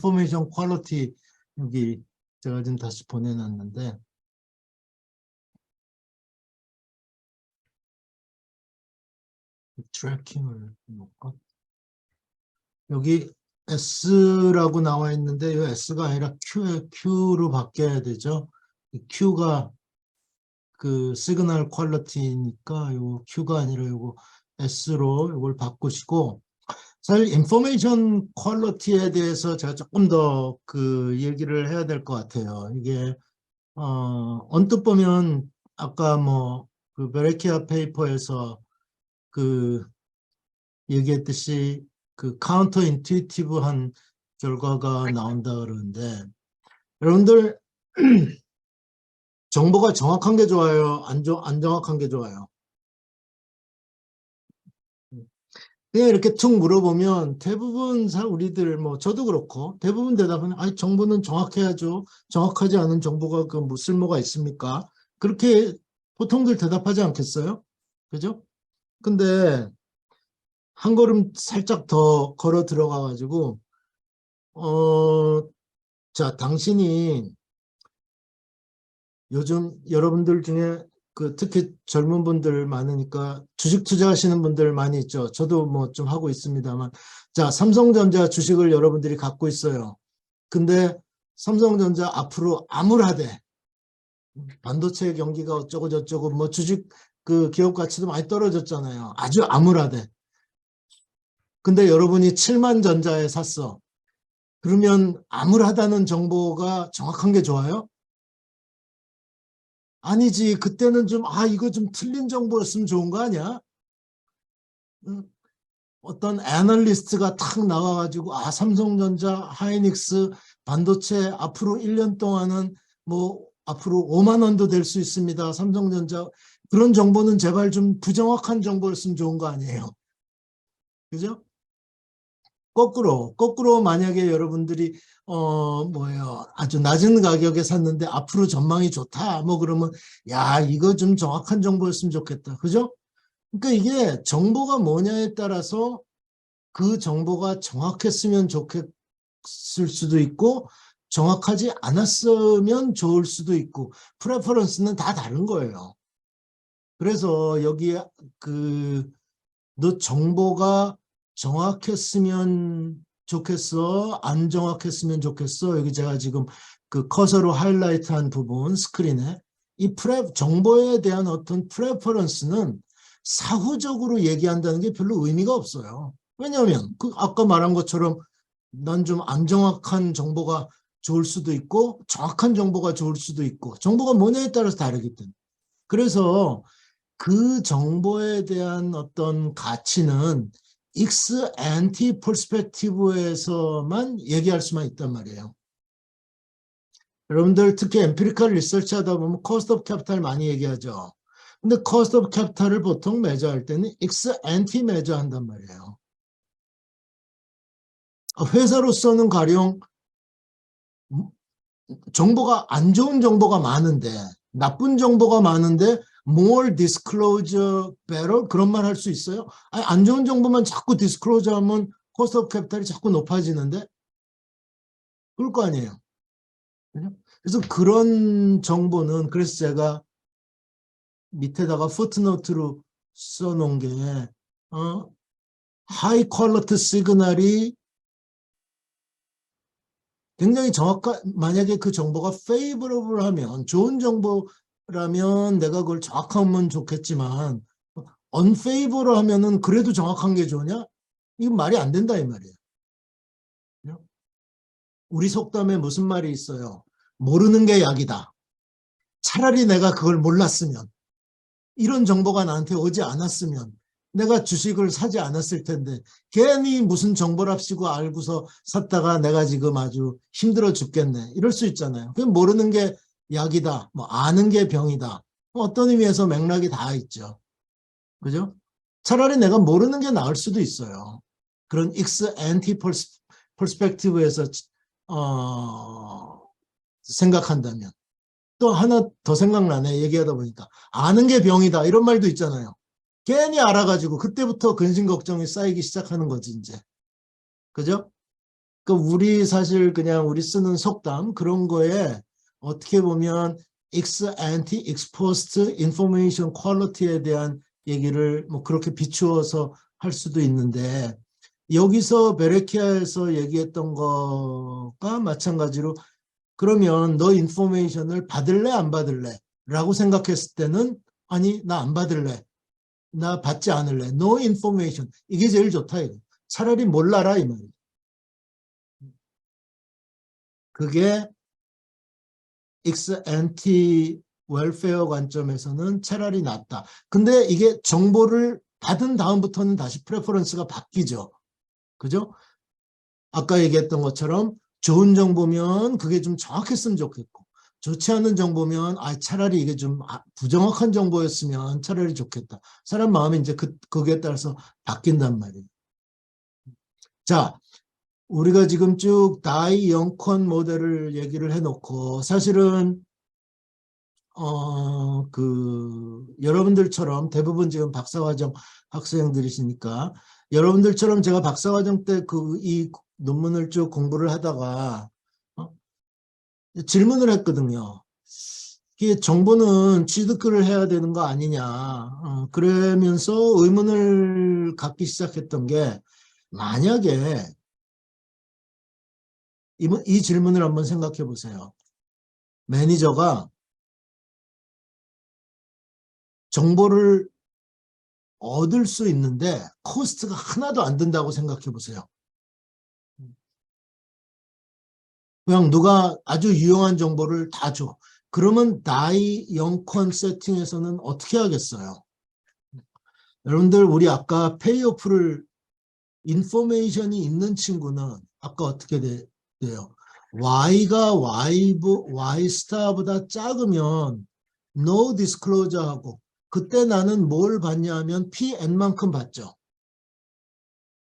인포메이션 퀄리티 여기 제가 좀 다시 보내놨는데 트래킹을 놓을까? 여기 S라고 나와 있는데 이 S가 아니라 Q로 바뀌어야 되죠. 이 Q가 그 시그널 퀄리티니까 요 Q가 아니라 요거 S로 이걸 바꾸시고, 사실 인포메이션 퀄리티에 대해서 제가 조금 더 그 얘기를 해야 될 것 같아요. 이게 언뜻 보면 아까 뭐 그 베레키아 페이퍼에서 그 얘기했듯이 그 카운터 인투이티브한 결과가 나온다 그러는데, 여러분들 정보가 정확한 게 좋아요? 안 정확한 게 좋아요? 그냥 이렇게 툭 물어보면 대부분 우리들 뭐 저도 그렇고 대부분 대답은 아니 정보는 정확해야죠. 정확하지 않은 정보가 그 뭐 쓸모가 있습니까? 그렇게 보통들 대답하지 않겠어요? 그죠? 근데 한 걸음 살짝 더 걸어 들어가 가지고 자, 당신이 요즘 여러분들 중에 그 특히 젊은 분들 많으니까 주식 투자하시는 분들 많이 있죠. 저도 뭐 좀 하고 있습니다만, 자, 삼성전자 주식을 여러분들이 갖고 있어요. 근데 삼성전자 앞으로 암울하대. 반도체 경기가 어쩌고 저쩌고 뭐 주식 그 기업 가치도 많이 떨어졌잖아요. 아주 암울하대. 근데 여러분이 7만 전자에 샀어. 그러면 암울하다는 정보가 정확한 게 좋아요? 아니지. 그때는 좀 이거 좀 틀린 정보였으면 좋은 거 아니야? 어떤 애널리스트가 탁 나와가지고 삼성전자, 하이닉스, 반도체 앞으로 1년 동안은 뭐 앞으로 5만 원도 될 수 있습니다. 삼성전자. 그런 정보는 제발 좀 부정확한 정보였으면 좋은 거 아니에요. 그죠? 거꾸로 만약에 여러분들이 아주 낮은 가격에 샀는데 앞으로 전망이 좋다 뭐 그러면 야, 이거 좀 정확한 정보였으면 좋겠다. 그죠? 그러니까 이게 정보가 뭐냐에 따라서 그 정보가 정확했으면 좋겠을 수도 있고 정확하지 않았으면 좋을 수도 있고 프레퍼런스는 다 다른 거예요. 그래서 여기에 너 정보가 정확했으면 좋겠어? 안 정확했으면 좋겠어? 여기 제가 지금 그 커서로 하이라이트한 부분 스크린에 이 정보에 대한 어떤 프레퍼런스는 사후적으로 얘기한다는 게 별로 의미가 없어요. 왜냐하면 그 아까 말한 것처럼 난 좀 안 정확한 정보가 좋을 수도 있고 정확한 정보가 좋을 수도 있고 정보가 뭐냐에 따라서 다르기 때문에. 그래서 그 정보에 대한 어떤 가치는 익스 앤티 퍼스펙티브에서만 얘기할 수만 있단 말이에요. 여러분들 특히 엠피리컬 리서치 하다 보면 코스트 오브 캐피탈 많이 얘기하죠. 근데 코스트 오브 캐피탈을 보통 매저할 때는 익스 앤티 매저 한단 말이에요. 회사로서는 가령 정보가 안 좋은 정보가 많은데 나쁜 정보가 많은데 more disclosure better 그런 말 할 수 있어요? 아니, 안 좋은 정보만 자꾸 disclosure 하면 cost of capital이 자꾸 높아지는데 그럴 거 아니에요. 그래서 그런 정보는 그래서 제가 밑에다가 footnote로 써놓은 게 high quality 시그널이 굉장히 만약에 그 정보가 favorable 하면, 좋은 정보라면 내가 그걸 정확하면 좋겠지만, unfavorable 하면은 그래도 정확한 게 좋으냐? 이건 말이 안 된다, 이 말이에요. 우리 속담에 무슨 말이 있어요? 모르는 게 약이다. 차라리 내가 그걸 몰랐으면, 이런 정보가 나한테 오지 않았으면, 내가 주식을 사지 않았을 텐데 괜히 무슨 정보랍시고 알고서 샀다가 내가 지금 아주 힘들어 죽겠네 이럴 수 있잖아요. 그럼 모르는 게 약이다, 뭐 아는 게 병이다, 어떤 의미에서 맥락이 다 있죠. 그죠? 차라리 내가 모르는 게 나을 수도 있어요. 그런 익스 앤티 퍼스펙티브에서 생각한다면. 또 하나 더 생각나네, 얘기하다 보니까. 아는 게 병이다 이런 말도 있잖아요. 괜히 알아가지고 그때부터 근심 걱정이 쌓이기 시작하는 거지 이제. 그죠? 그러니까 우리 사실 그냥 우리 쓰는 속담 그런 거에 어떻게 보면 ex ante ex post information quality에 대한 얘기를 뭐 그렇게 비추어서 할 수도 있는데 여기서 베레키아에서 얘기했던 거가 마찬가지로 그러면 너 인포메이션을 받을래 안 받을래? 라고 생각했을 때는 아니 나 안 받을래. 나 받지 않을래. No information. 이게 제일 좋다. 이거. 차라리 몰라라 이 말이야. 그게 익스 앤티 웰페어 관점에서는 차라리 낫다. 근데 이게 정보를 받은 다음부터는 다시 프레퍼런스가 바뀌죠. 그죠? 아까 얘기했던 것처럼 좋은 정보면 그게 좀 정확했으면 좋겠고 좋지 않은 정보면 차라리 이게 좀 부정확한 정보였으면 차라리 좋겠다. 사람 마음이 이제 거기에 따라서 바뀐단 말이에요. 자, 우리가 지금 쭉 다이 영권 모델을 얘기를 해놓고 사실은 여러분들처럼 대부분 지금 박사과정 학생들이시니까 여러분들처럼 제가 박사과정 때 이 논문을 쭉 공부를 하다가 질문을 했거든요. 이게 정보는 취득글을 해야 되는 거 아니냐. 그러면서 의문을 갖기 시작했던 게 만약에 이 질문을 한번 생각해 보세요. 매니저가 정보를 얻을 수 있는데 코스트가 하나도 안 든다고 생각해 보세요. 그냥 누가 아주 유용한 정보를 다 줘. 그러면 나이 영권 세팅에서는 어떻게 하겠어요? 여러분들 우리 아까 페이오프를 인포메이션이 있는 친구는 아까 어떻게 돼요? Y가 Y 스타보다 작으면 no disclosure 하고 그때 나는 뭘 받냐 하면 PN만큼 받죠.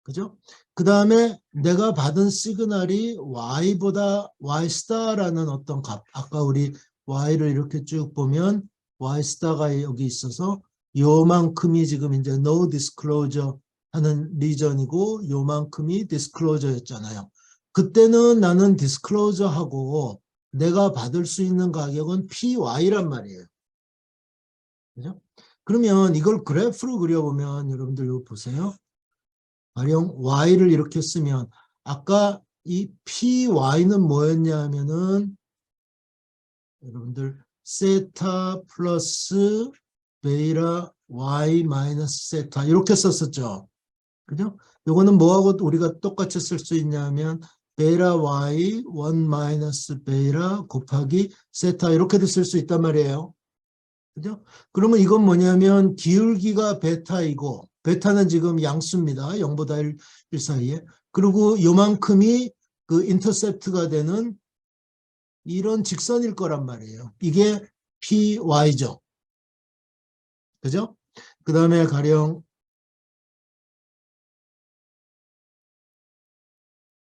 그죠? 그 다음에 내가 받은 시그널이 Y보다 Y 스타라는 어떤 값. 아까 우리 Y를 이렇게 쭉 보면 Y 스타가 여기 있어서 요만큼이 지금 이제 no disclosure 하는 리전이고 요만큼이 disclosure였잖아요. 그때는 나는 disclosure 하고 내가 받을 수 있는 가격은 PY란 말이에요. 그죠? 그러면 이걸 그래프로 그려보면 여러분들 이거 보세요. 가령 y를 이렇게 쓰면 아까 이 py는 뭐였냐 하면은 여러분들 세타 플러스 베이라 y 마이너스 세타 이렇게 썼었죠. 그죠? 요거는 뭐하고 우리가 똑같이 쓸 수 있냐면 베이라 y 1 마이너스 베이라 곱하기 세타 이렇게도 쓸 수 있단 말이에요. 그죠? 그러면 이건 뭐냐면 기울기가 베타이고 베타는 지금 양수입니다. 0보다 1 사이에. 그리고 요만큼이 그 인터셉트가 되는 이런 직선일 거란 말이에요. 이게 PY죠. 그죠? 그 다음에 가령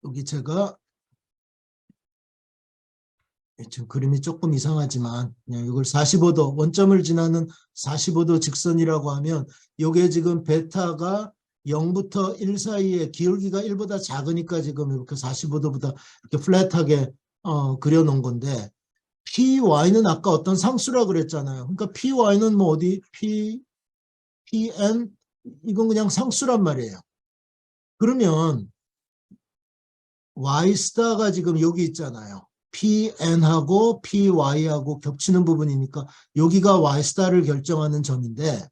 여기 제가 지금 그림이 조금 이상하지만 그냥 이걸 45도 원점을 지나는 45도 직선이라고 하면 이게 지금 베타가 0부터 1 사이에 기울기가 1보다 작으니까 지금 이렇게 45도보다 이렇게 플랫하게 그려놓은 건데 PY는 아까 어떤 상수라 그랬잖아요. 그러니까 PY는 뭐 어디 PN 이건 그냥 상수란 말이에요. 그러면 Y 스타가 지금 여기 있잖아요. PN하고 PY하고 겹치는 부분이니까 여기가 Y 스타를 결정하는 점인데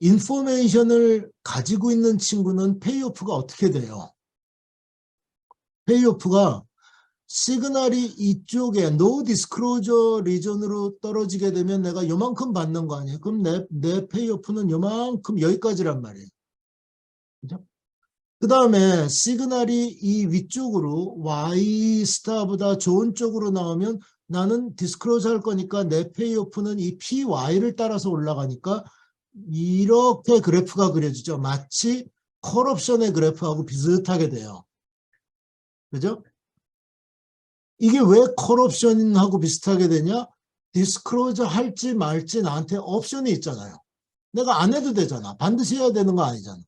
인포메이션을 가지고 있는 친구는 페이오프가 어떻게 돼요? 페이오프가 시그널이 이쪽에 no disclosure 리전으로 떨어지게 되면 내가 요만큼 받는 거 아니에요? 그럼 내 페이오프는 요만큼 여기까지란 말이에요. 그죠? 그 다음에 시그널이 이 위쪽으로 Y 스타보다 좋은 쪽으로 나오면 나는 디스클로즈 할 거니까 내 페이오프는 이 PY를 따라서 올라가니까 이렇게 그래프가 그려지죠. 마치 콜옵션의 그래프하고 비슷하게 돼요. 그죠? 이게 왜 콜옵션하고 비슷하게 되냐? 디스클로즈 할지 말지 나한테 옵션이 있잖아요. 내가 안 해도 되잖아. 반드시 해야 되는 거 아니잖아.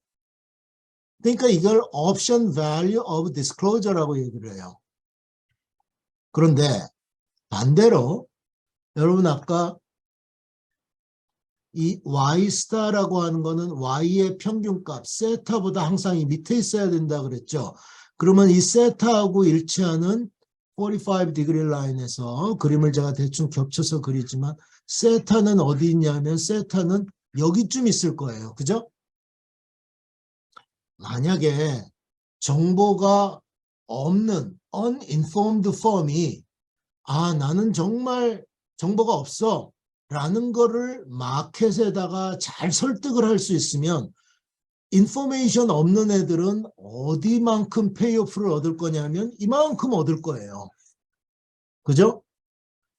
그러니까 이걸 option value of disclosure라고 얘기를 해요. 그런데 반대로 여러분 아까 이 y 스타라고 하는 거는 y의 평균값 세타보다 항상 이 밑에 있어야 된다 그랬죠. 그러면 이 세타하고 일치하는 45 degree 라인에서 그림을 제가 대충 겹쳐서 그리지만 세타는 어디 있냐면 세타는 여기쯤 있을 거예요. 그죠? 만약에 정보가 없는 uninformed form이 나는 정말 정보가 없어 라는 거를 마켓에다가 잘 설득을 할 수 있으면 인포메이션 없는 애들은 어디만큼 페이오프를 얻을 거냐면 이만큼 얻을 거예요. 그죠?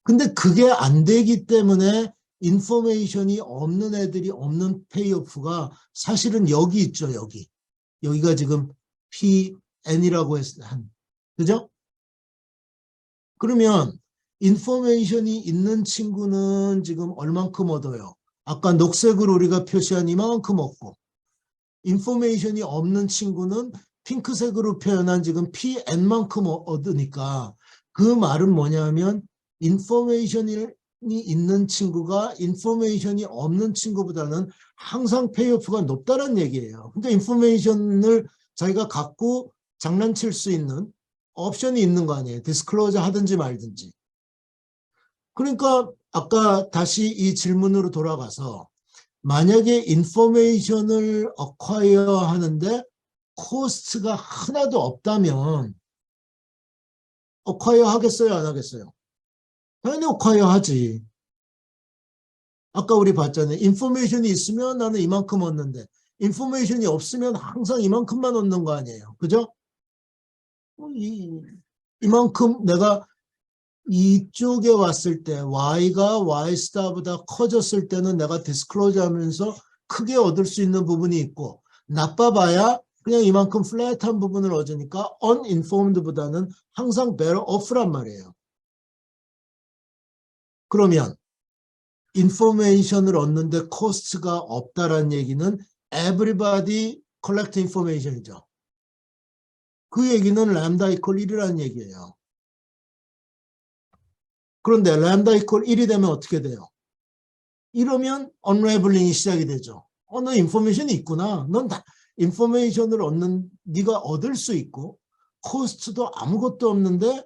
근데 그게 안 되기 때문에 인포메이션이 없는 애들이 없는 페이오프가 사실은 여기 있죠. 여기가 지금 PN이라고 한 그죠? 그러면 인포메이션이 있는 친구는 지금 얼만큼 얻어요? 아까 녹색으로 우리가 표시한 이만큼 얻고 인포메이션이 없는 친구는 핑크색으로 표현한 지금 PN만큼 얻으니까 그 말은 뭐냐면 인포메이션이 있는 친구가 인포메이션이 없는 친구보다는 항상 페이오프가 높다는 얘기예요. 근데 인포메이션을 자기가 갖고 장난칠 수 있는 옵션이 있는 거 아니에요. 디스클로저 하든지 말든지. 그러니까 아까 다시 이 질문으로 돌아가서 만약에 인포메이션을 어콰이어 하는데 코스트가 하나도 없다면 어콰이어 하겠어요? 안 하겠어요? 당연히 어콰이어 하지. 아까 우리 봤잖아요. 인포메이션이 있으면 나는 이만큼 얻는데 인포메이션이 없으면 항상 이만큼만 얻는 거 아니에요. 그죠? 이만큼 내가 이쪽에 왔을 때 Y가 Y 스타보다 커졌을 때는 내가 디스클로즈 하면서 크게 얻을 수 있는 부분이 있고 나빠봐야 그냥 이만큼 플랫한 부분을 얻으니까 uninformed보다는 항상 better off란 말이에요. 그러면 인포메이션을 얻는데 코스트가 없다라는 얘기는 everybody collect information이죠. 그 얘기는 램다 이퀄 1이라는 얘기예요. 그런데 램다 이퀄 1이 되면 어떻게 돼요? 이러면 언레블링이 시작이 되죠. 너 인포메이션이 있구나. 넌 다 인포메이션을 얻는 네가 얻을 수 있고 코스트도 아무것도 없는데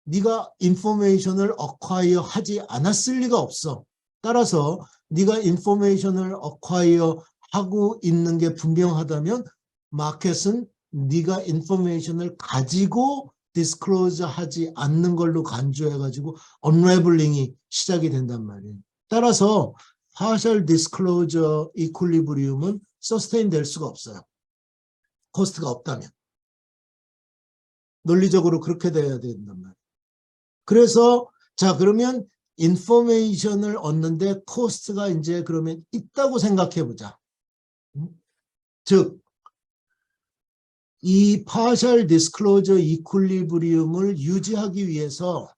네가 인포메이션을 어콰이어 하지 않았을 리가 없어. 따라서 네가 인포메이션을 어콰이어 하고 있는 게 분명하다면 마켓은 네가 인포메이션을 가지고 디스클로즈 하지 않는 걸로 간주해가지고 언레블링이 시작이 된단 말이에요. 따라서 partial disclosure equilibrium은 서스테인 될 수가 없어요. 코스트가 없다면. 논리적으로 그렇게 돼야 된단 말이에요. 그래서 자 그러면 인포메이션을 얻는데 코스트가 이제 그러면 있다고 생각해 보자. 즉 이 partial disclosure equilibrium을 유지하기 위해서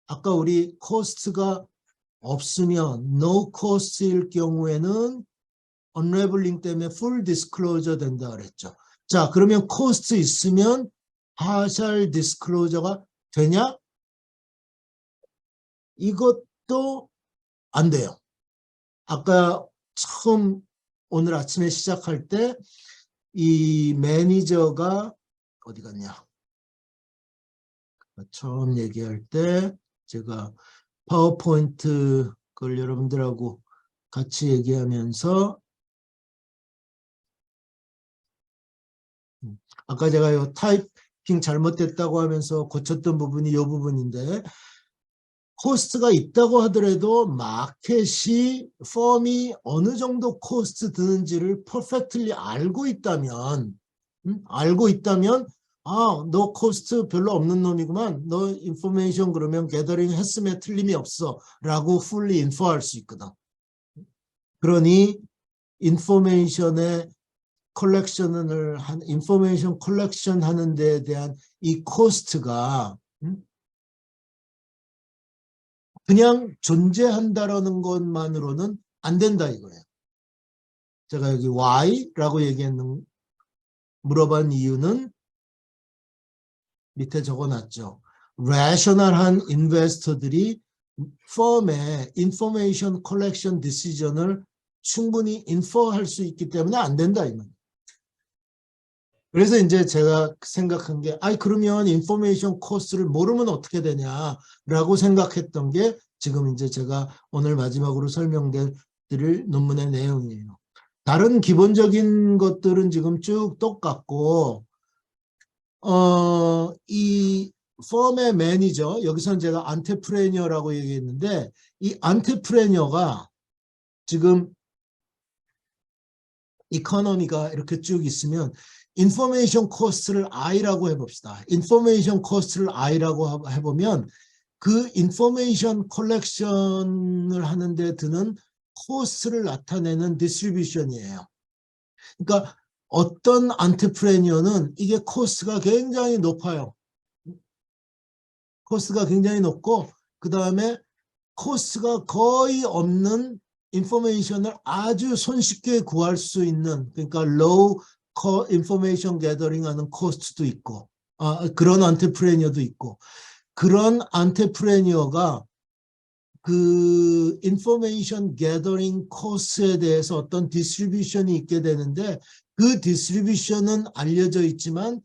아까 우리 코스트가 없으면 no cost일 경우에는 unraveling 때문에 full disclosure 된다 그랬죠. 자, 그러면 cost 있으면 partial disclosure가 되냐? 이것도 안 돼요. 아까 처음 오늘 아침에 시작할 때 이 매니저가 어디 갔냐? 처음 얘기할 때 제가 파워포인트 그걸 여러분들하고 같이 얘기하면서 아까 제가 요 타이핑 잘못됐다고 하면서 고쳤던 부분이 이 부분인데 코스트가 있다고 하더라도 마켓이 펌이 어느 정도 코스트 드는지를 퍼펙트리 알고 있다면 너 코스트 별로 없는 놈이구만. 너 인포메이션 그러면 게더링 했음에 틀림이 없어 라고 풀리 인포할 수 있거든. 그러니 인포메이션의 컬렉션을 인포메이션 컬렉션 하는 데에 대한 이 코스트가 그냥 존재한다라는 것만으로는 안 된다 이거예요. 제가 여기 Y라고 얘기했는 물어본 이유는 밑에 적어놨죠. rational한 인베스터들이 펌의 인포메이션 컬렉션 디시전을 충분히 인퍼할 수 있기 때문에 안 된다. 이 말. 그래서 이제 제가 생각한 게, 그러면 인포메이션 코스트를 모르면 어떻게 되냐라고 생각했던 게 지금 이제 제가 오늘 마지막으로 설명드릴 논문의 내용이에요. 다른 기본적인 것들은 지금 쭉 똑같고, 이 펌의 매니저, 여기서는 제가 안테프레니어라고 얘기했는데, 이 안테프레니어가 지금 이코노미가 이렇게 쭉 있으면 인포메이션 코스트를 I라고 해봅시다. 인포메이션 코스트를 I라고 해보면 그 인포메이션 컬렉션을 하는데 드는 코스트를 나타내는 디스트리뷰션이에요. 그러니까 어떤 안테프레니어는 이게 코스트가 굉장히 높아요. 코스트가 굉장히 높고 그 다음에 코스트가 거의 없는 인포메이션을 아주 손쉽게 구할 수 있는, 그러니까 low information gathering 하는 코스트도 있고, 그런 안테프레니어도 있고, 그런 안테프레니어가 그 인포메이션 게더링 코스트에 대해서 어떤 디스트리뷰션이 있게 되는데 그 디스트리뷰션은 알려져 있지만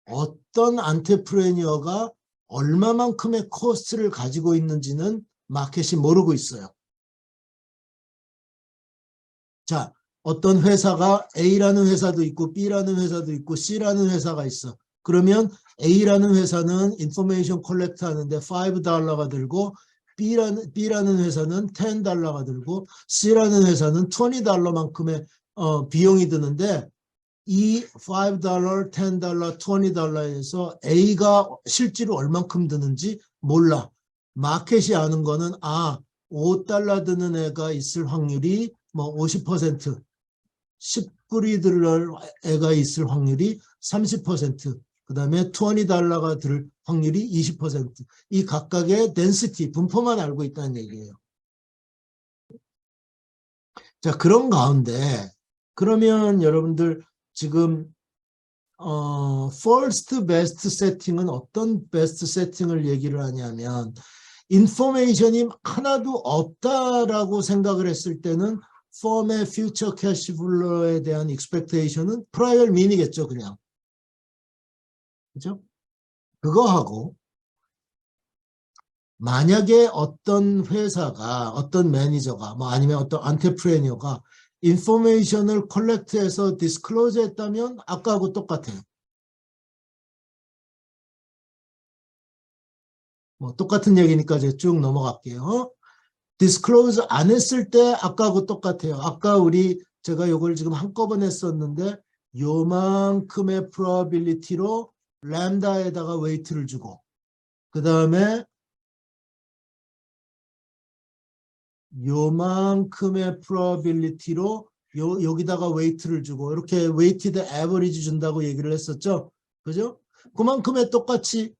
어떤 안테프레니어가 얼마만큼의 코스트를 가지고 있는지는 마켓이 모르고 있어요. 자, 어떤 회사가 A라는 회사도 있고 B라는 회사도 있고 C라는 회사가 있어. 그러면 A라는 회사는 인포메이션 컬렉트 하는데 $5가 들고 B라는 회사는 $10가 들고 C라는 회사는 $20만큼의 비용이 드는데 이 $5, $10, $20에서 A가 실제로 얼만큼 드는지 몰라. 마켓이 아는 거는 $5 드는 애가 있을 확률이 뭐 50%, 10불이 들 애가 있을 확률이 30%, 그 다음에 $20가 들 확률이 20%. 이 각각의 덴시티, 분포만 알고 있다는 얘기예요. 자, 그런 가운데 그러면 여러분들 지금 first best 세팅은 어떤 베스트 세팅을 얘기를 하냐면 인포메이션이 하나도 없다라고 생각을 했을 때는 펌의 퓨처 캐시플로에 대한 expectation은 prior mean이겠죠, 그냥. 그죠? 그거하고 만약에 어떤 회사가 어떤 매니저가 뭐 아니면 어떤 안테프레니어가 인포메이션을 컬렉트해서 디스클로즈 했다면 아까하고 똑같아요. 뭐 똑같은 얘기니까 이제 쭉 넘어갈게요. 디스클로즈 안 했을 때 아까하고 똑같아요. 아까 제가 이걸 지금 한꺼번에 썼는데 요만큼의 probability로 램다에다가 웨이트를 주고 그 다음에 요만큼의 probability로 여기다가 웨이트를 주고 이렇게 weighted average 준다고 얘기를 했었죠. 그죠? 그만큼의 똑같이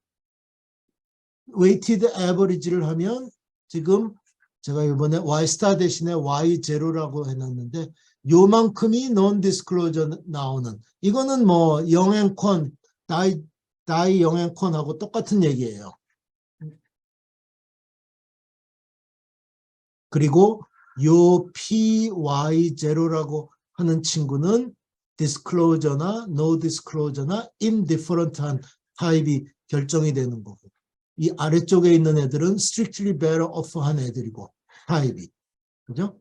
weighted average를 하면 지금 제가 이번에 y 스타 대신에 y0라고 해놨는데 요만큼이 non-disclosure 나오는 이거는 뭐 영행권 다이 영행권하고 똑같은 얘기예요. 그리고 요 PY0라고 하는 친구는 disclosure나 no disclosure나 indifferent한 타입이 결정이 되는 거고 이 아래쪽에 있는 애들은 strictly better off 한 애들이고 타입이. 그죠?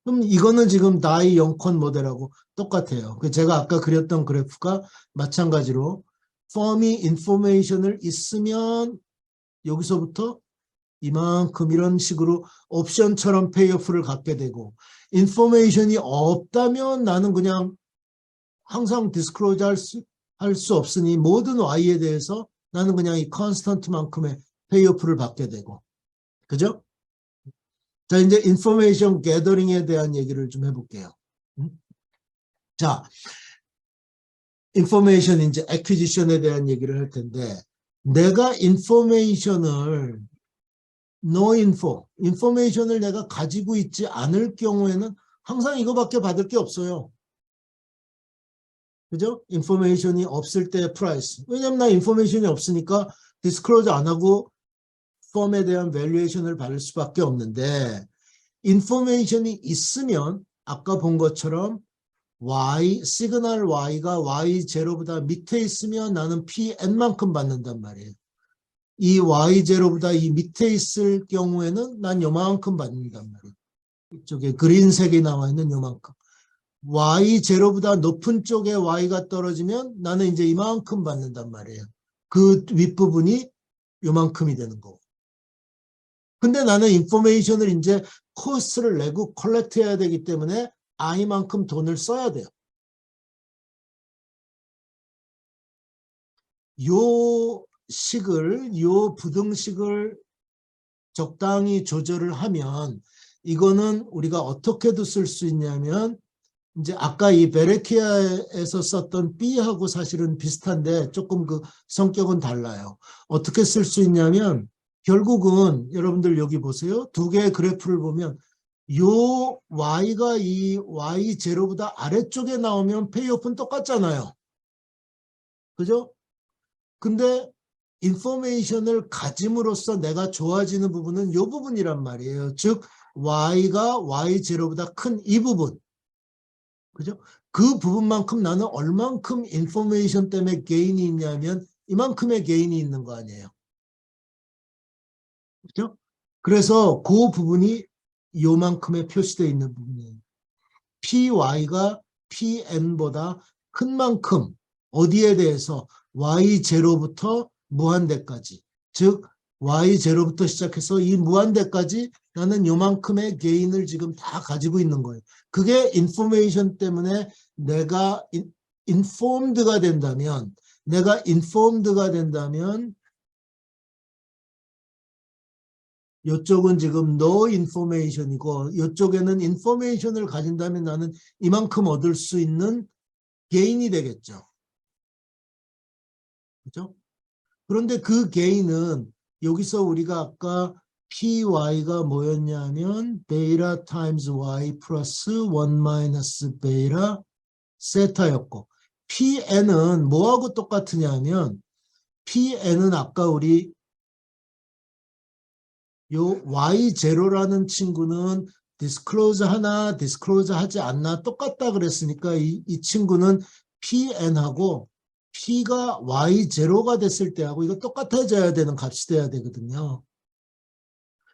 그럼 이거는 지금 다이 영권 모델하고 똑같아요. 제가 아까 그렸던 그래프가 마찬가지로 펌이 인포메이션을 있으면 여기서부터 이만큼 이런 식으로 옵션처럼 페이오프를 갖게 되고 인포메이션이 없다면 나는 그냥 항상 디스클로즈 할 수 없으니 모든 Y에 대해서 나는 그냥 이 컨스턴트만큼의 페이오프를 받게 되고 그죠? 자 이제 인포메이션 게더링에 대한 얘기를 좀 해볼게요. 자 인포메이션 이제 애퀴지션에 대한 얘기를 할 텐데 내가 인포메이션을 no info, 인포메이션을 내가 가지고 있지 않을 경우에는 항상 이거밖에 받을 게 없어요. 그죠? 인포메이션이 없을 때 프라이스. 왜냐면 나 인포메이션이 없으니까 디스클로즈 안 하고 펌에 대한 밸류에이션을 받을 수밖에 없는데 인포메이션이 있으면 아까 본 것처럼 y, 시그널 y가 y0보다 밑에 있으면 나는 pn만큼 받는단 말이에요. 이 y0보다 이 밑에 있을 경우에는 난 요만큼 받는단 말이에요. 이쪽에 그린색이 나와 있는 요만큼. y0보다 높은 쪽에 y가 떨어지면 나는 이제 이만큼 받는단 말이에요. 그 윗부분이 요만큼이 되는 거고. 근데 나는 인포메이션을 이제 코스트를 내고 컬렉트 해야 되기 때문에 i만큼 돈을 써야 돼요. 요 부등식을 적당히 조절을 하면 이거는 우리가 어떻게도 쓸 수 있냐면 이제 아까 이 베레키아에서 썼던 B하고 사실은 비슷한데 조금 그 성격은 달라요. 어떻게 쓸 수 있냐면 결국은 여러분들 여기 보세요. 두 개의 그래프를 보면 요 Y가 이 Y0보다 아래쪽에 나오면 페이오프는 똑같잖아요. 그죠? 근데 인포메이션을 가짐으로써 내가 좋아지는 부분은 이 부분이란 말이에요. 즉 Y가 Y0보다 큰 이 부분. 그죠? 그 부분만큼 나는 얼만큼 인포메이션 때문에 게인이 있냐면 이만큼의 게인이 있는 거 아니에요. 그죠? 그래서 그 부분이 요만큼에 표시되어 있는 부분이에요. PY가 PN보다 큰 만큼 어디에 대해서 Y0부터 무한대까지 즉 Y0부터 시작해서 이 무한대까지 나는 요만큼의 게인을 지금 다 가지고 있는 거예요. 그게 인포메이션 때문에 내가 인폼드가 된다면 이쪽은 지금 no information이고 이쪽에는 information을 가진다면 나는 이만큼 얻을 수 있는 게인이 되겠죠. 그렇죠? 그런데 그 게인은 여기서 우리가 아까 py가 뭐였냐면 베이타 타임즈 y 플러스 1 마이너스 베이타 세타였고 pn은 뭐하고 똑같으냐면 pn은 아까 우리 요 y0라는 친구는 디스클로즈 하나 디스클로즈 하지 않나 똑같다 그랬으니까 이 친구는 pn하고 p가 y0가 됐을 때하고 이거 똑같아져야 되는 값이 돼야 되거든요.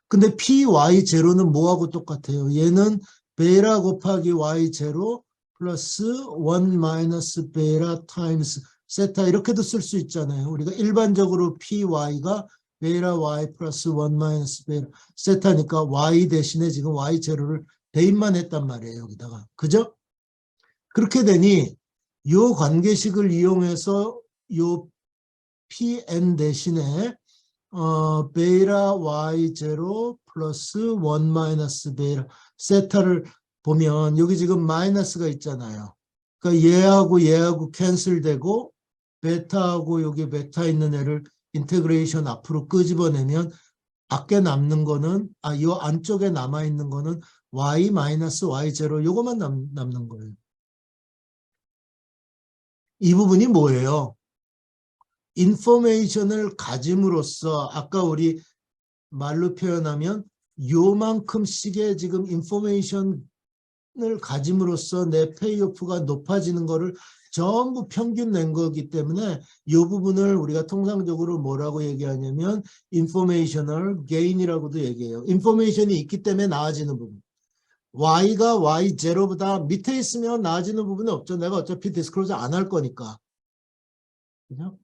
근데 py0는 뭐하고 똑같아요? 얘는 베라 곱하기 y0 플러스 1 마이너스 베라 타임스 세타 이렇게도 쓸 수 있잖아요. 우리가 일반적으로 py가 베라 y 플러스 1 마이너스 베라 세타니까 y 대신에 지금 y0를 대입만 했단 말이에요. 여기다가. 그죠? 그렇게 되니 요 관계식을 이용해서 요 pn 대신에 베이타 y0 플러스 1 마이너스 베이타 세타를 보면 여기 지금 마이너스가 있잖아요. 그러니까 얘하고 캔슬되고 베타하고 여기 베타 있는 애를 인테그레이션 앞으로 끄집어내면 밖에 남는 거는 이 안쪽에 남아있는 거는 y 마이너스 y0 요거만 남는 거예요. 이 부분이 뭐예요? 인포메이션을 가짐으로써 아까 우리 말로 표현하면 요만큼씩의 지금 인포메이션을 가짐으로써 내 페이오프가 높아지는 거를 전부 평균 낸 거기 때문에 이 부분을 우리가 통상적으로 뭐라고 얘기하냐면 인포메이셔널 게인이라고도 얘기해요. 인포메이션이 있기 때문에 나아지는 부분. Y가 Y0보다 밑에 있으면 나아지는 부분이 없죠. 내가 어차피 디스클로즈 안 할 거니까. 그죠?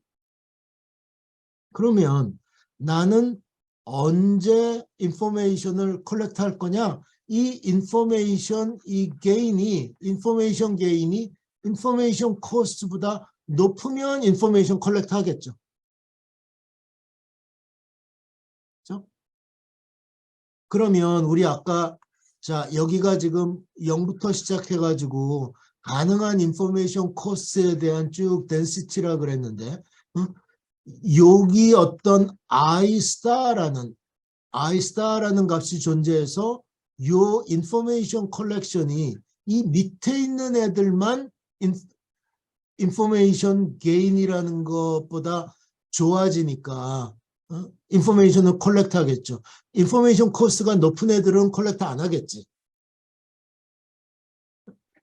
그러면 나는 언제 인포메이션을 컬렉트 할 거냐? 이 인포메이션 게인이 인포메이션 코스트보다 높으면 인포메이션 컬렉트 하겠죠. 그렇죠? 그러면 우리 아까 자 여기가 지금 0부터 시작해 가지고 가능한 인포메이션 코스트에 대한 쭉 덴시티라 그랬는데 여기 어떤 i라는 값이 존재해서 요 인포메이션 컬렉션이 이 밑에 있는 애들만 인포메이션 게인이라는 것보다 좋아지니까 인포메이션을 컬렉트 하겠죠. 인포메이션 코스트가 높은 애들은 컬렉트 안 하겠지.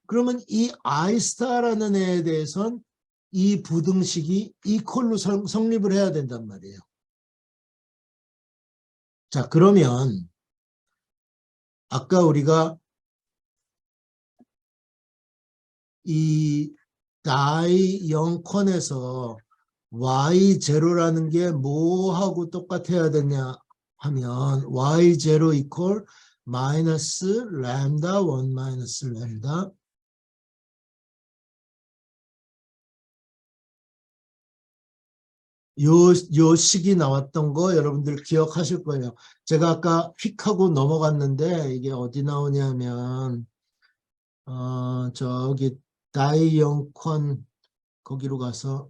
그러면 이 I스타라는 애에 대해서는 이 부등식이 이퀄로 성립을 해야 된단 말이에요. 자, 그러면 아까 우리가 이 다이 0컨에서 y0라는 게 뭐하고 똑같아야 되냐 하면 y0 이퀄 마이너스 램다 1 마이너스 램다 요 식이 나왔던 거 여러분들 기억하실 거예요. 제가 아까 휙 하고 넘어갔는데 이게 어디 나오냐면 저기 다이 0컨 거기로 가서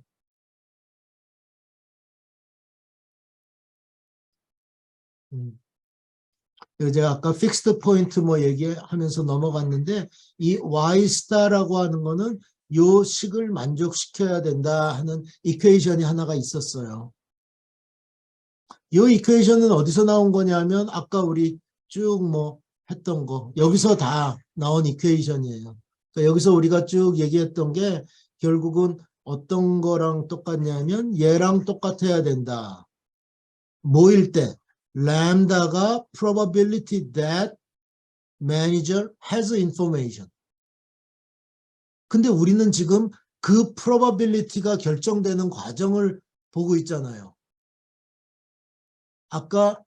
제가 아까 픽스드 포인트 뭐 얘기하면서 넘어갔는데 이 y 스타라고 하는 거는 요 식을 만족시켜야 된다 하는 이퀘이션이 하나가 있었어요. 요 이퀘이션은 어디서 나온 거냐면 아까 우리 쭉 뭐 했던 거 여기서 다 나온 이퀘이션이에요. 그러니까 여기서 우리가 쭉 얘기했던 게 결국은 어떤 거랑 똑같냐면 얘랑 똑같아야 된다. 뭐일 때? 램다가 probability that manager has information. 근데 우리는 지금 그 probability가 결정되는 과정을 보고 있잖아요. 아까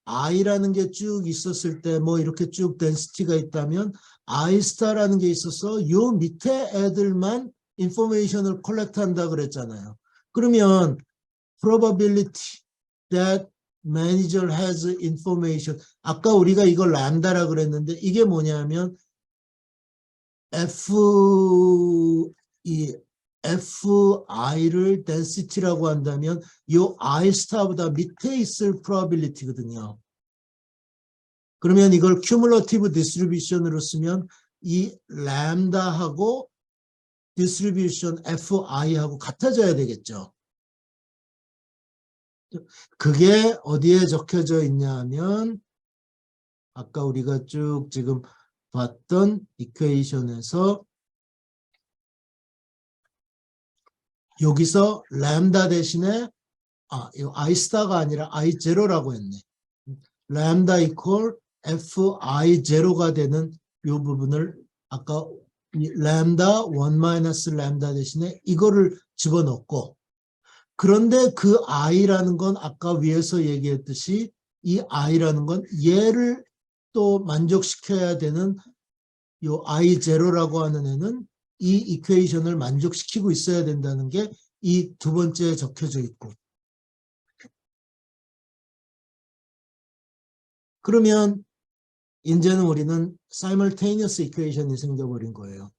I라는 게 쭉 있었을 때 뭐 이렇게 쭉 density가 있다면 I star라는 게 있어서 요 밑에 애들만 information을 컬렉트 한다 그랬잖아요. 그러면 probability that manager has information. 아까 우리가 이걸 람다라 그랬는데 이게 뭐냐면 FI를 density라고 한다면 요 I star보다 밑에 있을 probability거든요. 그러면 이걸 cumulative distribution으로 쓰면 이 람다하고 distribution FI하고 같아져야 되겠죠. 그게 어디에 적혀져 있냐 하면 아까 우리가 쭉 지금 봤던 이퀘이션에서 여기서 람다 대신에 I스타가 아니라 I0라고 했네. 람다 이퀄 FI0가 되는 이 부분을 아까 이 람다 1 마이너스 람다 대신에 이거를 집어넣고 그런데 그 I라는 건 아까 위에서 얘기했듯이 이 I라는 건 얘를 또 만족시켜야 되는 요 I0라고 하는 애는 이 이퀘이션을 만족시키고 있어야 된다는 게 이 두 번째에 적혀져 있고 그러면 이제는 우리는 simultaneous equation이 생겨버린 거예요.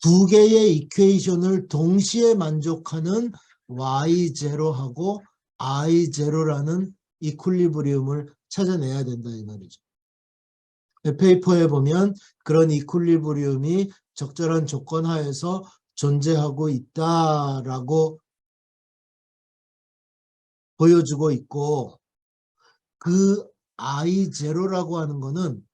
두 개의 이퀘이션을 동시에 만족하는 Y0하고 I0라는 이퀄리브리움을 찾아내야 된다 이 말이죠. 페이퍼에 보면 그런 이퀄리브리움이 적절한 조건 하에서 존재하고 있다라고 보여주고 있고 그 I0라고 하는 거는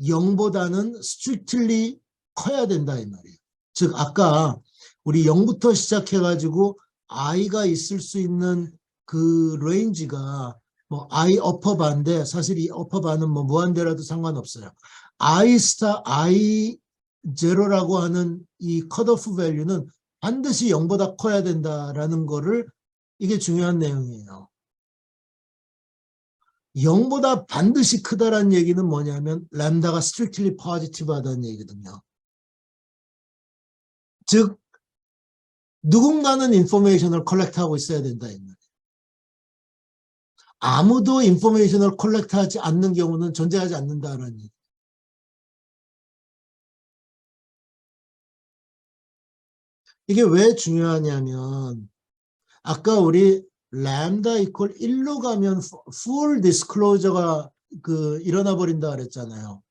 0보다는 strictly 커야 된다 이 말이에요. 즉 아까 우리 0부터 시작해가지고 I가 있을 수 있는 그 레인지가 뭐 I 어퍼 반인데 사실 이 어퍼 반은 뭐 무한대라도 상관없어요. I 스타 I 제로라고 하는 이 컷오프 밸류는 반드시 0보다 커야 된다라는 거를 이게 중요한 내용이에요. 0보다 반드시 크다라는 얘기는 뭐냐면 램다가 strictly positive하다는 얘기거든요. 즉 누군가는 인포메이션을 컬렉트하고 있어야 된다. 아무도 인포메이션을 컬렉트하지 않는 경우는 존재하지 않는다라는 얘기. 이게 왜 중요하냐면 아까 우리 램다 이퀄 1로 가면 full disclosure가 일어나 버린다 그랬잖아요.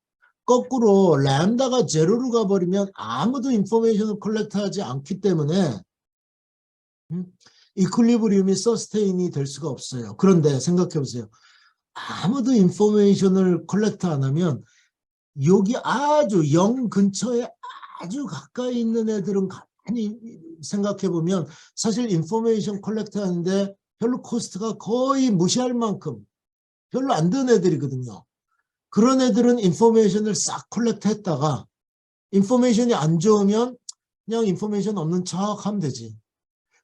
거꾸로 램다가 제로로 가버리면 아무도 인포메이션을 컬렉트하지 않기 때문에 이퀄리브리움이 서스테인이 될 수가 없어요. 그런데 생각해 보세요. 아무도 인포메이션을 컬렉트 안 하면 여기 아주 0 근처에 아주 가까이 있는 애들은 가만히 생각해 보면 사실 인포메이션 컬렉트 하는데 별로 코스트가 거의 무시할 만큼 별로 안 드는 애들이거든요. 그런 애들은 인포메이션을 싹 컬렉트 했다가 인포메이션이 안 좋으면 그냥 인포메이션 없는 척 하면 되지.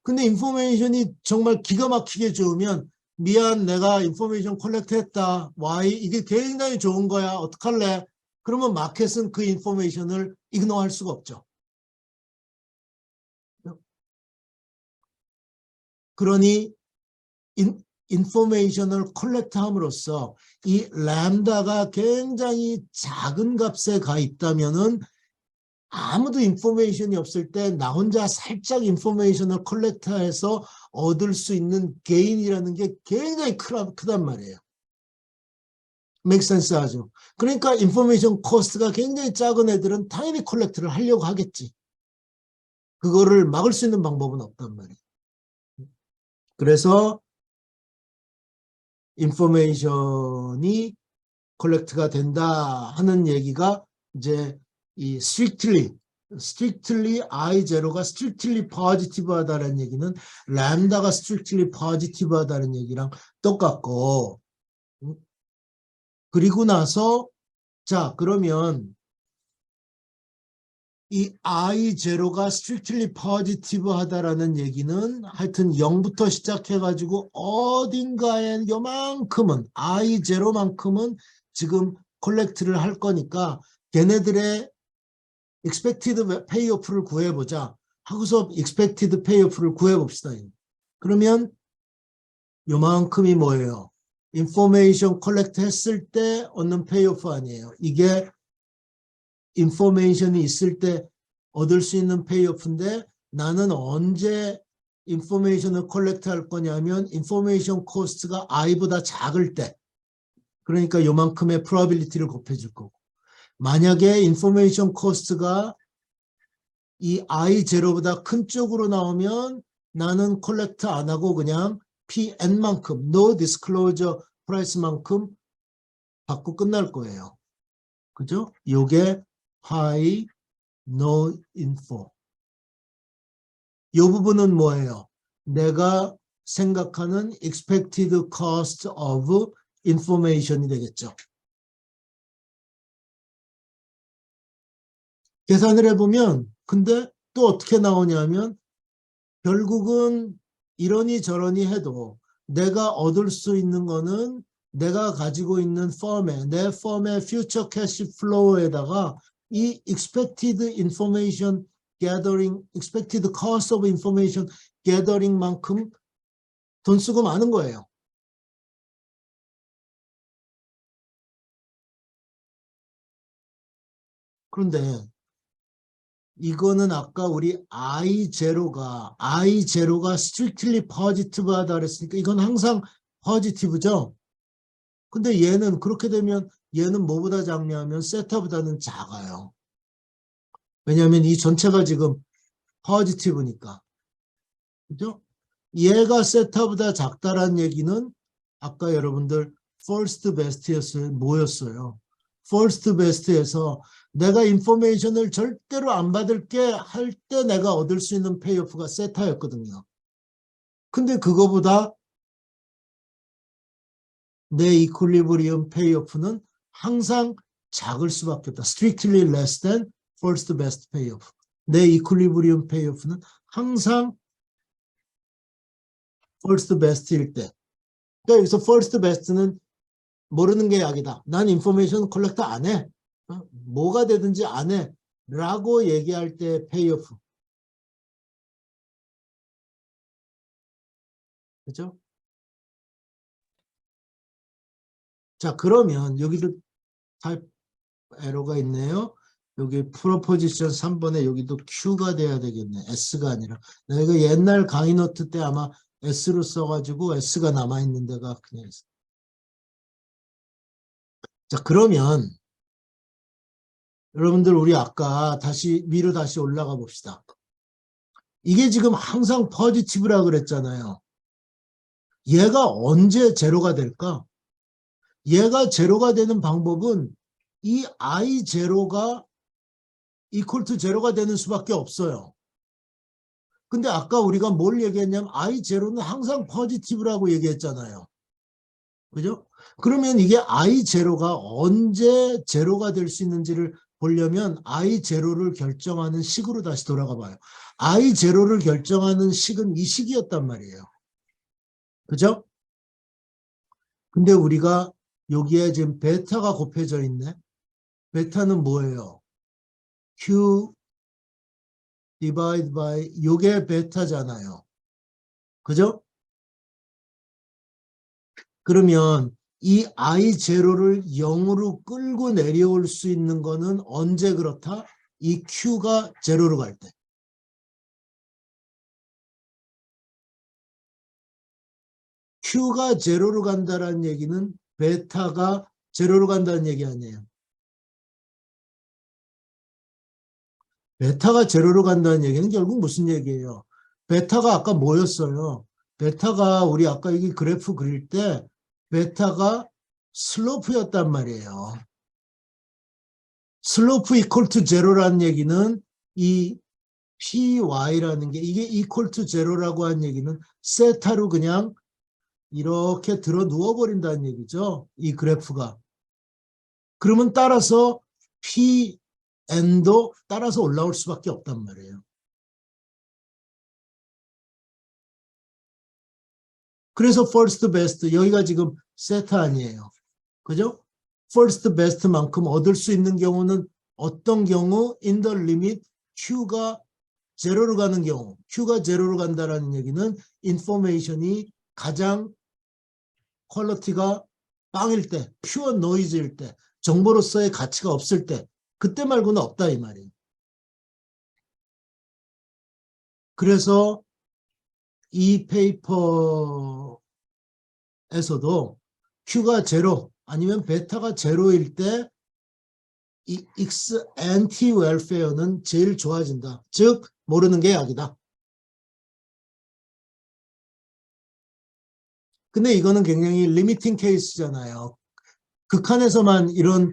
근데 인포메이션이 정말 기가 막히게 좋으면 미안 내가 인포메이션 컬렉트 했다. Y 이게 굉장히 좋은 거야. 어떡할래? 그러면 마켓은 그 인포메이션을 이그노할 수가 없죠. 그러니 인포메이션을 컬렉트함으로써 이 램다가 굉장히 작은 값에 가 있다면은 아무도 인포메이션이 없을 때 나 혼자 살짝 인포메이션을 컬렉트해서 얻을 수 있는 게인이라는 게 굉장히 크단 말이에요. make sense 하죠. 그러니까 인포메이션 코스트가 굉장히 작은 애들은 당연히 컬렉트를 하려고 하겠지. 그거를 막을 수 있는 방법은 없단 말이에요. 그래서 인포메이션이 컬렉트가 된다 하는 얘기가 이제 이 strictly I0가 strictly positive 하다는 얘기는 램다가 strictly positive 하다는 얘기랑 똑같고 그리고 나서 자 그러면 이 I0가 strictly positive 하다라는 얘기는 하여튼 0부터 시작해가지고 어딘가에 요만큼은 I0만큼은 지금 콜렉트를 할 거니까 걔네들의 expected payoff를 구해보자 하고서 expected payoff를 구해봅시다. 그러면 요만큼이 뭐예요? information collect 했을 때 얻는 payoff 아니에요. 이게 인포메이션이 있을 때 얻을 수 있는 페이오프인데 나는 언제 인포메이션을 컬렉트 할 거냐면 인포메이션 코스트가 i보다 작을 때 그러니까 요만큼의 probability를 곱해줄 거고 만약에 인포메이션 코스트가 이 i0보다 큰 쪽으로 나오면 나는 컬렉트 안 하고 그냥 PN만큼 no disclosure price만큼 받고 끝날 거예요. 그죠? 요게 high, no info. 이 부분은 뭐예요? 내가 생각하는 expected cost of information이 되겠죠. 계산을 해보면 근데 또 어떻게 나오냐면 결국은 이러니 저러니 해도 내가 얻을 수 있는 거는 내가 가지고 있는 펌에 내 펌의 future cash flow에다가 이 expected information gathering, expected cost of information gathering만큼 돈 쓰고 마는 거예요. 그런데 이거는 아까 우리 I0가 strictly positive 하다 그랬으니까 이건 항상 positive죠. 근데 얘는 그렇게 되면 얘는 뭐보다 작냐면 세타보다는 작아요. 왜냐하면 이 전체가 지금 positive니까. 그죠? 얘가 세타보다 작다란 얘기는 아까 여러분들 first best였어요. 뭐였어요? first best에서 내가 인포메이션을 절대로 안 받을게 할 때 내가 얻을 수 있는 페이오프가 세타였거든요. 근데 그거보다 내 이퀄리브리엄 페이오프는 항상 작을 수밖에 없다. strictly less than first best payoff. 내 이퀄리브리엄 페이오프는 항상 first best일 때. 그러니까 여기서 first best는 모르는 게 약이다. 난 인포메이션 컬렉터 안 해. 뭐가 되든지 안 해. 라고 얘기할 때 페이오프. 그죠? 자, 그러면 여기도 타입 에러가 있네요. 여기 프로포지션 3번에 여기도 Q가 돼야 되겠네. S가 아니라. 내가 옛날 강의 노트 때 아마 S로 써가지고 S가 남아있는 데가 그냥 있어. 자, 그러면 여러분들 우리 아까 위로 다시 올라가 봅시다. 이게 지금 항상 포지티브라 그랬잖아요. 얘가 언제 제로가 될까? 얘가 제로가 되는 방법은 이 I 제로가 equal to 제로가 되는 수밖에 없어요. 근데 아까 우리가 뭘 얘기했냐면 I 제로는 항상 포지티브라고 얘기했잖아요. 그죠? 그러면 이게 I 제로가 언제 제로가 될 수 있는지를 보려면 I 제로를 결정하는 식으로 다시 돌아가 봐요. I 제로를 결정하는 식은 이 식이었단 말이에요. 그죠? 근데 우리가 여기에 지금 베타가 곱해져 있네. 베타는 뭐예요? Q divide by 요게 베타잖아요. 그죠? 그러면 이 I 제로를 0으로 끌고 내려올 수 있는 거는 언제 그렇다? 이 Q가 제로로 갈 때. Q가 제로로 간다는 얘기는 베타가 제로로 간다는 얘기 아니에요. 베타가 제로로 간다는 얘기는 결국 무슨 얘기예요? 베타가 아까 뭐였어요? 베타가 우리 아까 여기 그래프 그릴 때 베타가 슬로프였단 말이에요. 슬로프 이퀄 투 제로라는 얘기는 이 py라는 게 이게 이퀄 투 제로라고 한 얘기는 세타로 그냥 이렇게 들어 누워버린다는 얘기죠. 이 그래프가. 그러면 따라서 pn도 따라서 올라올 수밖에 없단 말이에요. 그래서 first best 여기가 지금 세타 아니에요. 그죠? first best만큼 얻을 수 있는 경우는 어떤 경우 in the limit q가 제로로 가는 경우 q가 제로로 간다는 얘기는 인포메이션이 가장 퀄리티가 빵일 때, 퓨어 노이즈일 때, 정보로서의 가치가 없을 때 그때 말고는 없다 이 말이에요. 그래서 이 페이퍼에서도 Q가 제로 아니면 베타가 제로일 때 이 X anti welfare는 제일 좋아진다. 즉 모르는 게 약이다. 근데 이거는 굉장히 리미팅 케이스잖아요. 극한에서만 이런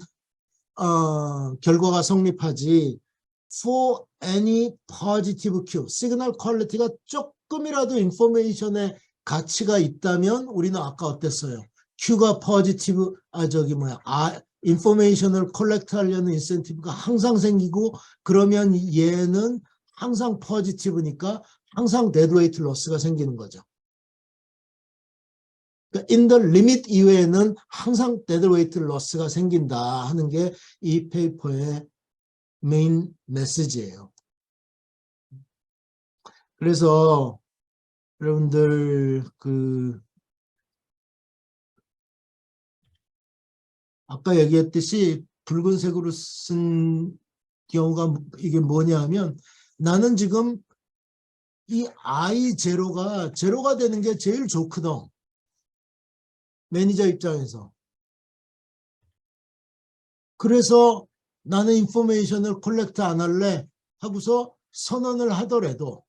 결과가 성립하지 for any positive Q, 시그널 퀄리티가 조금이라도 인포메이션에 가치가 있다면 우리는 아까 어땠어요? Q가 포지티브, 인포메이션을 컬렉트 하려는 인센티브가 항상 생기고 그러면 얘는 항상 포지티브니까 항상 데드웨이트 로스가 생기는 거죠. 그러니까 in the limit 이외에는 항상 데드웨이트 로스가 생긴다 하는 게 이 페이퍼의 메인 메시지예요. 그래서 여러분들 아까 얘기했듯이 붉은색으로 쓴 경우가 이게 뭐냐면 나는 지금 이 I 제로가 되는 게 제일 좋거든. 매니저 입장에서. 그래서 나는 인포메이션을 콜렉트 안 할래 하고서 선언을 하더라도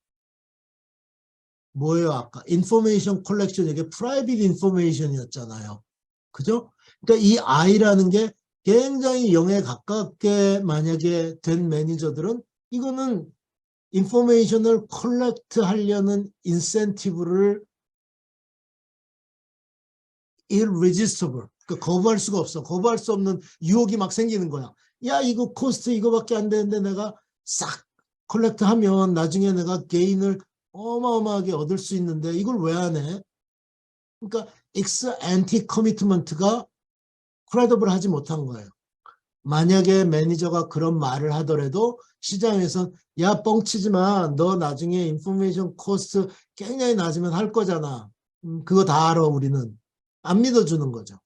뭐예요 아까 인포메이션 콜렉션 이게 프라이빗 인포메이션이었잖아요. 그죠? 그러니까 이 I라는 게 굉장히 0에 가깝게 만약에 된 매니저들은 이거는 인포메이션을 콜렉트 하려는 인센티브를 irresistible 그러니까 거부할 수가 없어. 거부할 수 없는 유혹이 막 생기는 거야. 야 이거 코스트 이거밖에 안 되는데 내가 싹 콜렉트 하면 나중에 내가 게인을 어마어마하게 얻을 수 있는데 이걸 왜 안 해? 그러니까 ex ante commitment가 크레더블 하지 못한 거예요. 만약에 매니저가 그런 말을 하더라도 시장에서 야 뻥치지 마. 너 나중에 인포메이션 코스트 굉장히 낮으면 할 거잖아. 그거 다 알아 우리는. 안 믿어주는 거죠.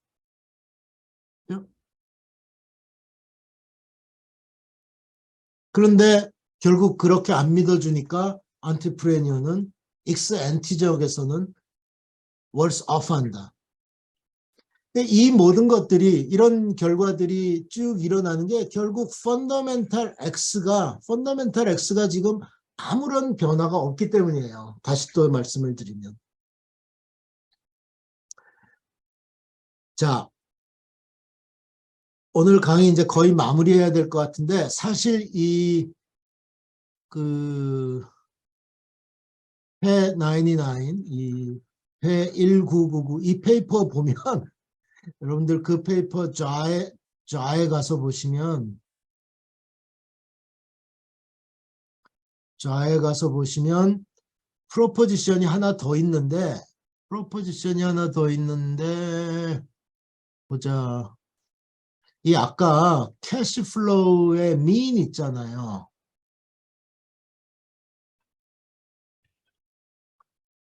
그런데 결국 그렇게 안 믿어주니까 안티프레니어는 익스 엔티 지역에서는 월스 오프 한다. 근데 이 모든 것들이 이런 결과들이 쭉 일어나는 게 결국 펀더멘탈 X가 지금 아무런 변화가 없기 때문이에요. 다시 또 말씀을 드리면. 자, 오늘 강의 이제 거의 마무리해야 될 것 같은데 사실 그 회 99, 회 1999, 이 페이퍼 보면 여러분들 그 페이퍼 좌에 가서 보시면 프로포지션이 하나 더 있는데 보자. 이 아까 캐시플로우의 mean 있잖아요.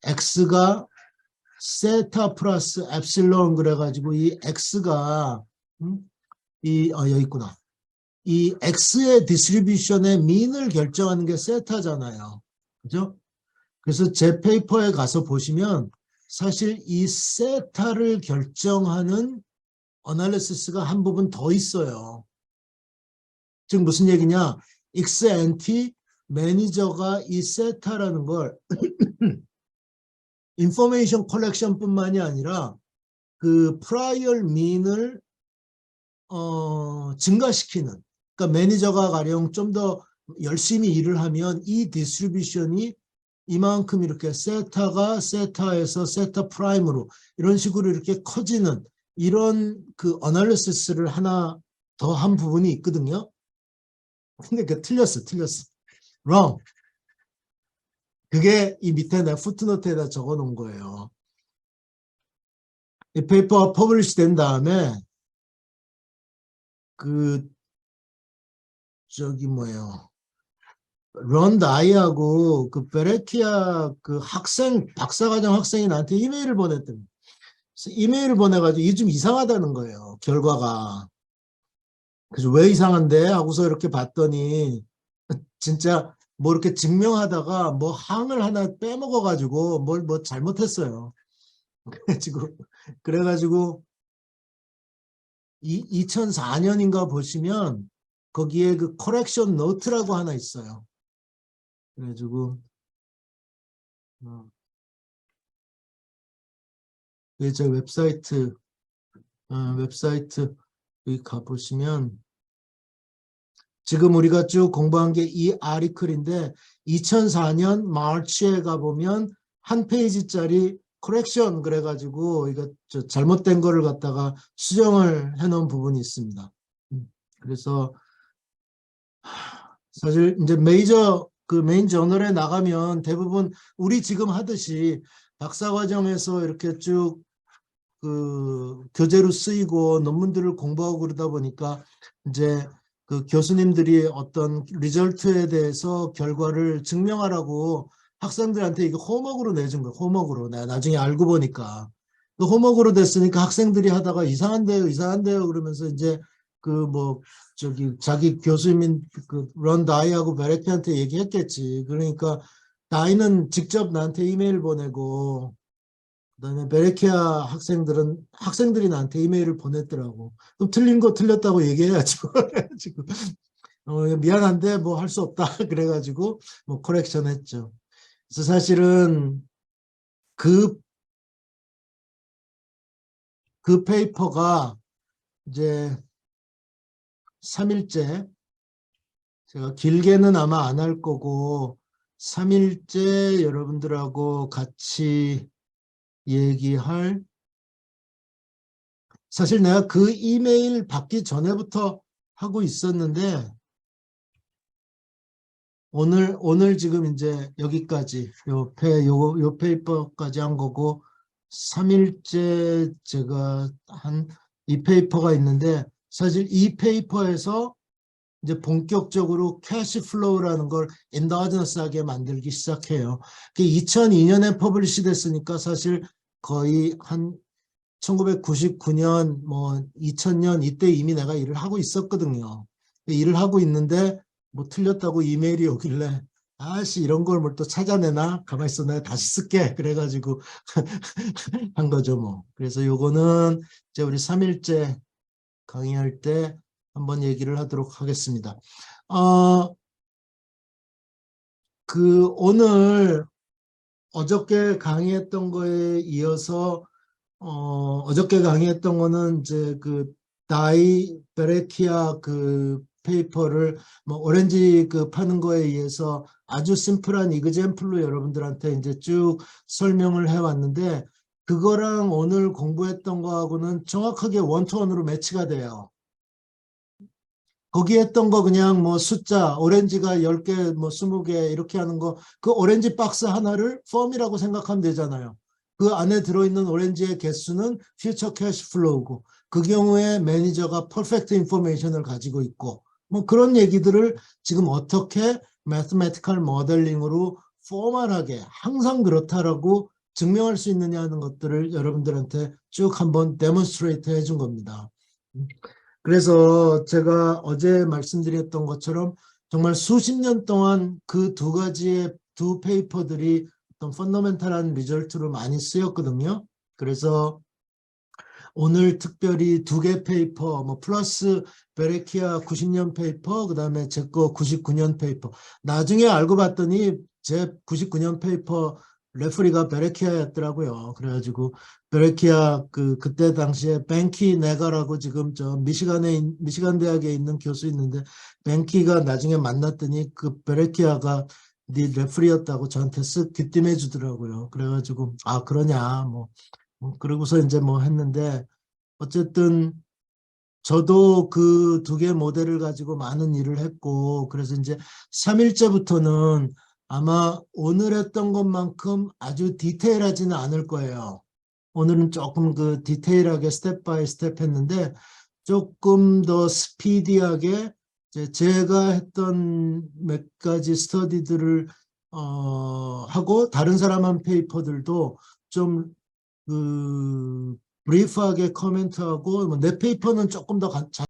X가 세타 플러스 엡실론 그래가지고 이 X가 여기 있구나. 이 X의 디스트리뷰션의 mean을 결정하는 게 세타잖아요. 그죠? 그래서 제 페이퍼에 가서 보시면 사실 이 세타를 결정하는 어널리시스가 한 부분 더 있어요. 즉 무슨 얘기냐? XNT 매니저가 이 세타라는 걸 인포메이션 컬렉션 뿐만이 아니라 그 프라이얼 민을 증가시키는, 그러니까 매니저가 가령 좀 더 열심히 일을 하면 이 디스트리뷰션이 이만큼 이렇게 세타에서 세타 프라임으로 이런 식으로 이렇게 커지는 이런 그 어널리시스를 하나 더 한 부분이 있거든요. 근데 그 틀렸어. wrong. 그게 이 밑에 내 푸트노트에다 적어 놓은 거예요. 이 페이퍼가 퍼블리시 된 다음에 런 다이하고 그 베레키아 그 박사과정 학생이 나한테 이메일을 보냈더니 이메일을 보내가지고 이게 좀 이상하다는 거예요. 결과가. 그래서 왜 이상한데? 하고서 이렇게 봤더니 진짜 뭐 이렇게 증명하다가 뭐 항을 하나 빼먹어가지고 뭐 잘못했어요. 그래가지고 2004년인가 보시면 거기에 그 커렉션 노트라고 하나 있어요. 그래가지고 제 웹사이트 여기 가보시면 지금 우리가 쭉 공부한 게 이 아리클인데 2004년 마치에 가보면 한 페이지짜리 커렉션 그래가지고 이거 잘못된 거를 갖다가 수정을 해놓은 부분이 있습니다. 그래서 사실 이제 메인 저널에 나가면 대부분 우리 지금 하듯이 박사과정에서 이렇게 쭉 그 교재로 쓰이고 논문들을 공부하고 그러다 보니까 이제 그 교수님들이 어떤 리절트에 대해서 결과를 증명하라고 학생들한테 이거 호목으로 내준 거예요. 호목으로. 내가 나중에 알고 보니까. 그 호목으로 됐으니까 학생들이 하다가 이상한데요 그러면서 이제 자기 교수님인 그 런 다이하고 베레키한테 얘기했겠지. 그러니까 다이는 직접 나한테 이메일 보내고 그다음에 베레키아 학생들이 나한테 이메일을 보냈더라고. 그럼 틀린 거 틀렸다고 얘기해야죠. 지금 미안한데 뭐 할 수 없다. 그래가지고 뭐 커렉션 했죠. 그래서 사실은 그 페이퍼가 이제 3일째 제가 길게는 아마 안 할 거고 3일째 여러분들하고 같이 얘기할 사실 내가 그 이메일 받기 전에부터 하고 있었는데 오늘 지금 이제 여기까지 요 페이퍼까지 한 거고 3일째 제가 한 이 페이퍼가 있는데 사실 이 페이퍼에서 이제 본격적으로 캐시 플로우라는 걸 엔도저너스하게 만들기 시작해요. 2002년에 퍼블리시 됐으니까 사실 거의 한 1999년 뭐 2000년 이때 이미 내가 일을 하고 있었거든요. 일을 하고 있는데 뭐 틀렸다고 이메일이 오길래 아씨, 이런 걸 뭘 또 찾아내나? 가만히 있어, 내가 다시 쓸게. 그래가지고 한 거죠, 뭐. 그래서 요거는 이제 우리 3일째 강의할 때 한번 얘기를 하도록 하겠습니다. 오늘 어저께 강의했던 거에 이어서 어저께 강의했던 거는 이제 그 다이 베레키아 그 페이퍼를 뭐 오렌지 그 파는 거에 의해서 아주 심플한 이그젠플로 여러분들한테 이제 쭉 설명을 해왔는데, 그거랑 오늘 공부했던 거하고는 정확하게 원투원으로 매치가 돼요. 거기 했던 거 그냥 뭐 숫자, 오렌지가 10개, 뭐 20개 이렇게 하는 거, 그 오렌지 박스 하나를 펌이라고 생각하면 되잖아요. 그 안에 들어있는 오렌지의 개수는 퓨처 캐시 플로우고, 그 경우에 매니저가 퍼펙트 인포메이션을 가지고 있고, 뭐 그런 얘기들을 지금 어떻게 매스메티컬 모델링으로 포멀하게 항상 그렇다라고 증명할 수 있느냐 하는 것들을 여러분들한테 쭉 한번 데몬스트레이트 해준 겁니다. 그래서 제가 어제 말씀드렸던 것처럼 정말 수십 년 동안 그 두 가지의 두 페이퍼들이 어떤 펀더멘탈한 리절트로 많이 쓰였거든요. 그래서 오늘 특별히 두 개 페이퍼, 뭐 플러스 베레키아 90년 페이퍼, 그다음에 제 거 99년 페이퍼. 나중에 알고 봤더니 제 99년 페이퍼 레프리가 베레키아였더라고요. 그래가지고 베레키아 그때 당시에 벤키 네가라고 지금 저 미시간 대학에 있는 교수 있는데, 벤키가 나중에 만났더니 그 베레키아가 네 레프리였다고 저한테 쓱 귀띔해 주더라고요. 그래가지고 아 그러냐 그러고서 이제 뭐 했는데, 어쨌든 저도 그 두 개 모델을 가지고 많은 일을 했고, 그래서 이제 3일째부터는 아마 오늘 했던 것만큼 아주 디테일하지는 않을 거예요. 오늘은 조금 그 디테일하게 스텝 바이 스텝 했는데, 조금 더 스피디하게 제가 했던 몇 가지 스터디들을 하고, 다른 사람 한 페이퍼들도 좀 브리프하게 코멘트하고, 내 페이퍼는 조금 더